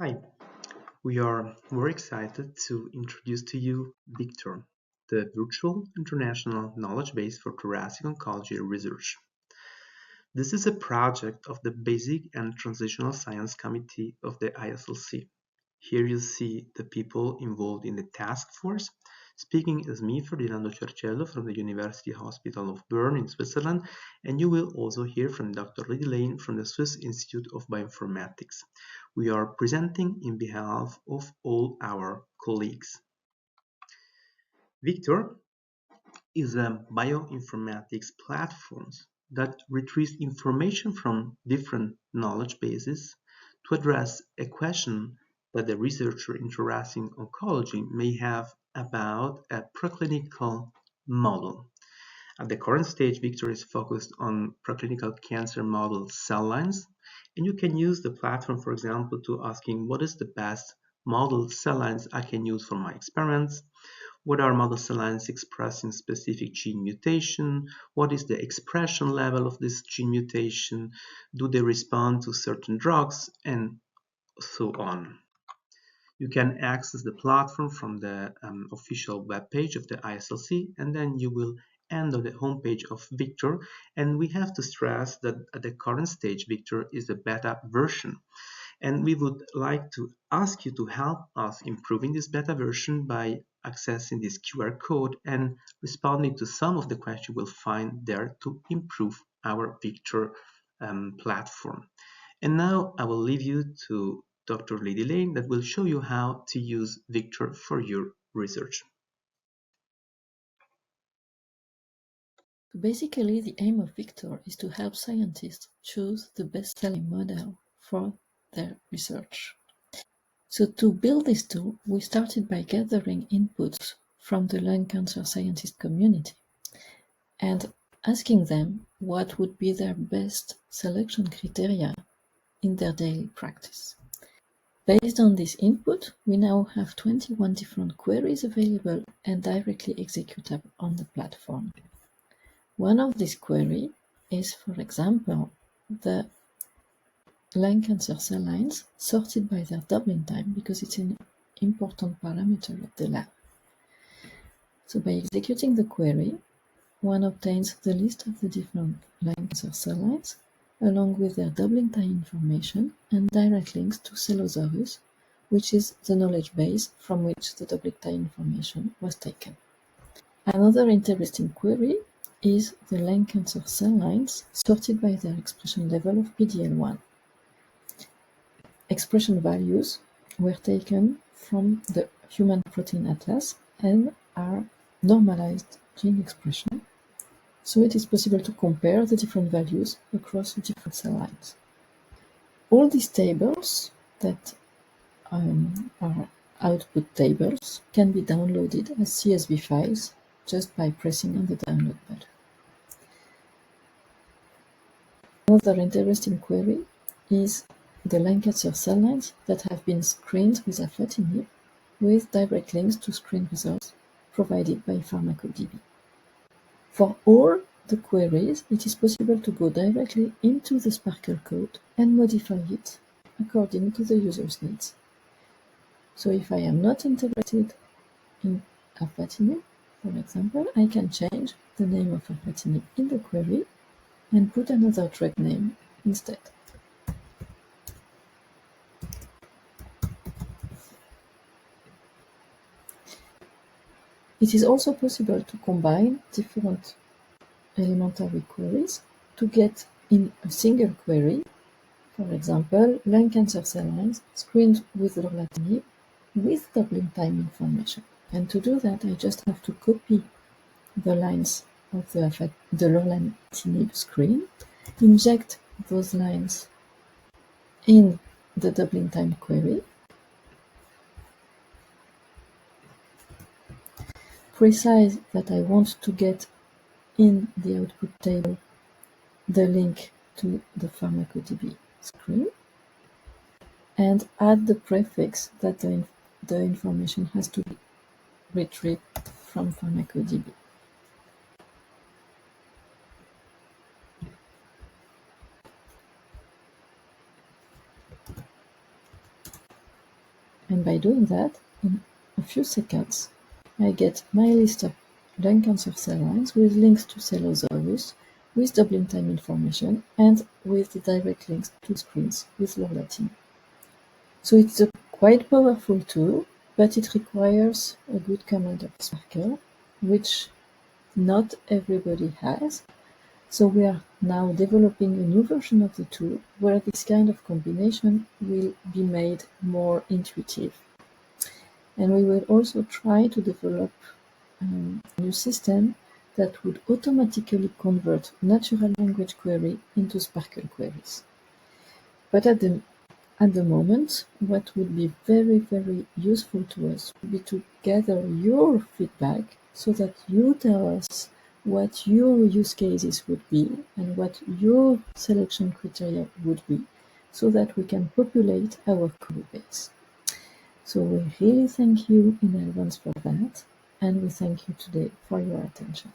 Hi, we are very excited to introduce to you VIKTOR, the Virtual International Knowledge Base for Thoracic Oncology Research. This is a project of the Basic and Translational Science Committee of the ISLC. Here you see the people involved in the task force. Speaking is me, Ferdinando Cercello, from the University Hospital of Bern in Switzerland, and you will also hear from Dr. Lydie Lane from the Swiss Institute of Bioinformatics. We are presenting in behalf of all our colleagues. VIKTOR is a bioinformatics platform that retrieves information from different knowledge bases to address a question that the researcher in thoracic oncology may have about a preclinical model. At the current stage, VIKTOR is focused on preclinical cancer model cell lines, and you can use the platform, for example, to asking what is the best model cell lines I can use for my experiments, what are model cell lines expressing specific gene mutation, what is the expression level of this gene mutation, do they respond to certain drugs, and so on. You can access the platform from the official webpage of the ISLC, and then you will end on the homepage of VIKTOR. And we have to stress that at the current stage, VIKTOR is a beta version. And we would like to ask you to help us improving this beta version by accessing this QR code and responding to some of the questions you will find there to improve our VIKTOR platform. And now I will leave you to Dr. Lydie Lane that will show you how to use VIKTOR for your research. Basically, the aim of VIKTOR is to help scientists choose the best-selling model for their research. So to build this tool, we started by gathering inputs from the lung cancer scientist community and asking them what would be their best selection criteria in their daily practice. Based on this input, we now have 21 different queries available and directly executable on the platform. One of these queries is, for example, the lung cancer cell lines sorted by their doubling time because it's an important parameter of the lab. So by executing the query, one obtains the list of the different lung cancer cell lines along with their doubling time information and direct links to Cellosaurus, which is the knowledge base from which the doubling time information was taken. Another interesting query is the lung cancer cell lines sorted by their expression level of PD-L1. Expression values were taken from the Human Protein Atlas and are normalized gene expression, so it is possible to compare the different values across the different cell lines. All these tables that are output tables can be downloaded as CSV files just by pressing on the download button. Another interesting query is the lung cancer cell lines that have been screened with afatinib with direct links to screen results provided by PharmacoDB. For all the queries, it is possible to go directly into the Sparkle code and modify it according to the user's needs. So if I am not interested in afatinib, for example, I can change the name of afatinib in the query and put another drug name instead. It is also possible to combine different elementary queries to get in a single query, for example, lung cancer cell lines screened with lorlatinib with doubling time information. And to do that, I just have to copy the lines of the lorlatinib screen, inject those lines in the doubling time query, precise that I want to get in the output table the link to the PharmacoDB screen, and add the prefix that the information has to be retrieved from PharmacoDB. And by doing that, in a few seconds, I get my list of lung cancer cell lines with links to Celosaurus, with doubling time information, and with the direct links to screens with low Latin. So it's a quite powerful tool, but it requires a good command of Sparkle, which not everybody has. So we are now developing a new version of the tool where this kind of combination will be made more intuitive. And we will also try to develop a new system that would automatically convert natural language query into Sparkle queries. But at the moment, what would be very, very useful to us would be to gather your feedback so that you tell us what your use cases would be and what your selection criteria would be, so that we can populate our code base. So we really thank you in advance for that, and we thank you today for your attention.